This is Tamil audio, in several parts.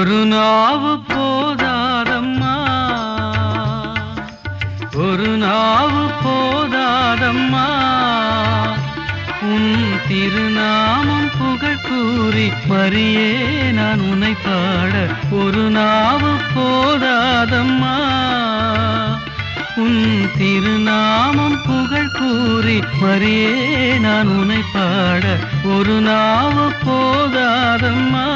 ஒரு நாவு போதாதம்மா, ஒரு நாவு போதாதம்மா, உன் திருநாமம் புகழ் கூறி மரியே நான் உன்னை பாட. ஒரு நாவு போதாதம்மா, உன் திருநாமம் புகழ் கூறி மரியே நான் உன்னை பாட. ஒரு நாவு போதாதம்மா.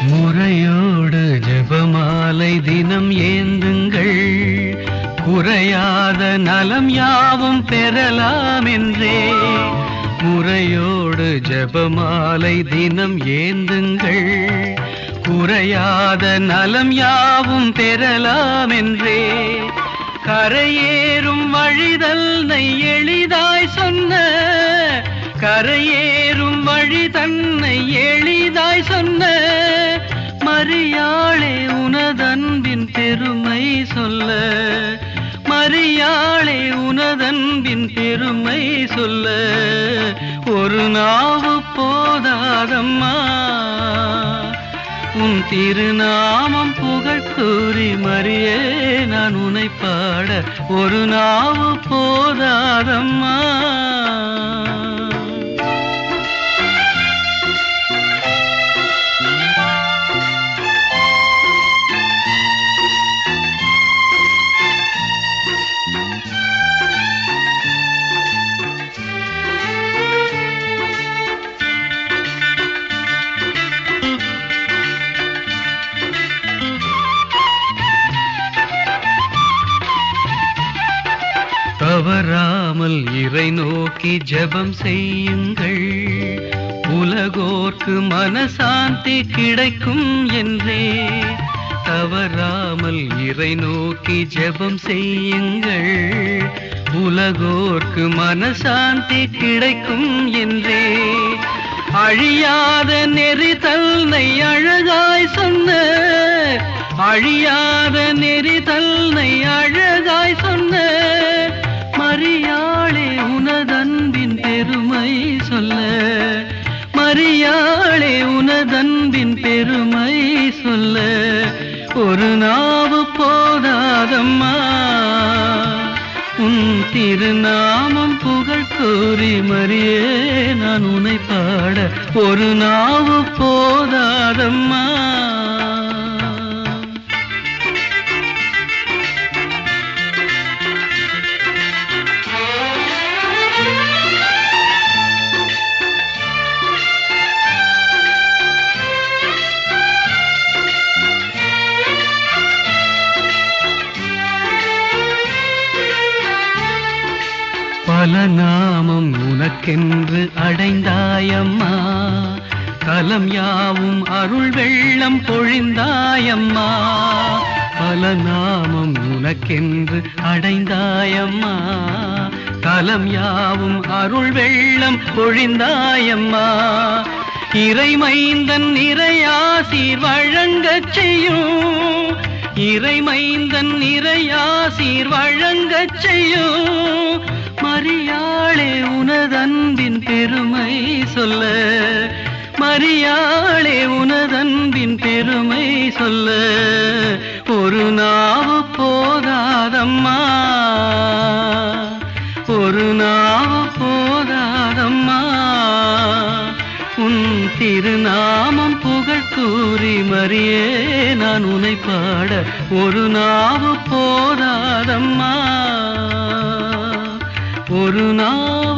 முறையோடு ஜெபமாலை தினம் ஏந்துங்கள், குறையாத நலம் யாவும் பெறலாம் என்றே. முறையோடு ஜெபமாலை தினம் ஏந்துங்கள், குறையாத நலம் யாவும் பெறலாம் என்றே. கரையேறும் வழிதன்னை எளிதாய் சொன்ன, கரையேறும் வழி தன்னை எளிதாய் சொன்ன மரியாளே உனதன்பின் பெருமை சொல்ல. மரியாளே உனதன்பின் பெருமை சொல்ல. ஒரு நாவு போதாதம்மா, உன் திருநாமம் புகழ் கூறி மரியே நான் உன்னை பாட. ஒரு நாவு போதாதம்மா. தவறாமல் இறை நோக்கி ஜெபம் செய்யுங்கள், உலகோர்க்கு மனசாந்தி கிடைக்கும் என்றே. தவறாமல் இறை நோக்கி ஜெபம் செய்யுங்கள், உலகோர்க்கு மனசாந்தி கிடைக்கும் என்றே. அழியாத நெறி தன்னை அழகாய் சொன்ன, அழியாத நெறி தன்னை அழகாய் சொன்ன மரியாளே உனதன்பின் பெருமை சொல்ல. மரியாளே உனதன்பின் பெருமை சொல்ல. ஒரு நாவு போதாதம்மா, உன் திருநாமம் புகழ் கூறி மரியே நான் உன்னை பாட. ஒரு நாவு போதாதம்மா. பல நாமம் உனக்கென்று அடைந்தாயம்மா, கலம் யாவும் அருள் வெள்ளம் பொழிந்தாயம்மா. பல நாமம் உனக்கென்று அடைந்தாயம்மா, கலம் யாவும் அருள் வெள்ளம் பொழிந்தாயம்மா. இறைமைந்தன் இறையாசீர் வழங்கச் செய்யும், இறைமைந்தன் இறையாசீர் வழங்கச் செய்யும் மரியாளே உனதன்பின் பெருமை சொல்ல. மரியாளே உனதன்பின் பெருமை சொல்ல. ஒரு நாவு போதாதம்மா, ஒரு நாவு போதாதம்மா, உன் திருநாமம் புகழ் கூறி மரியே நான் உன்னை பாட. ஒரு நாவு போதாதம்மா, ஒரு நாள்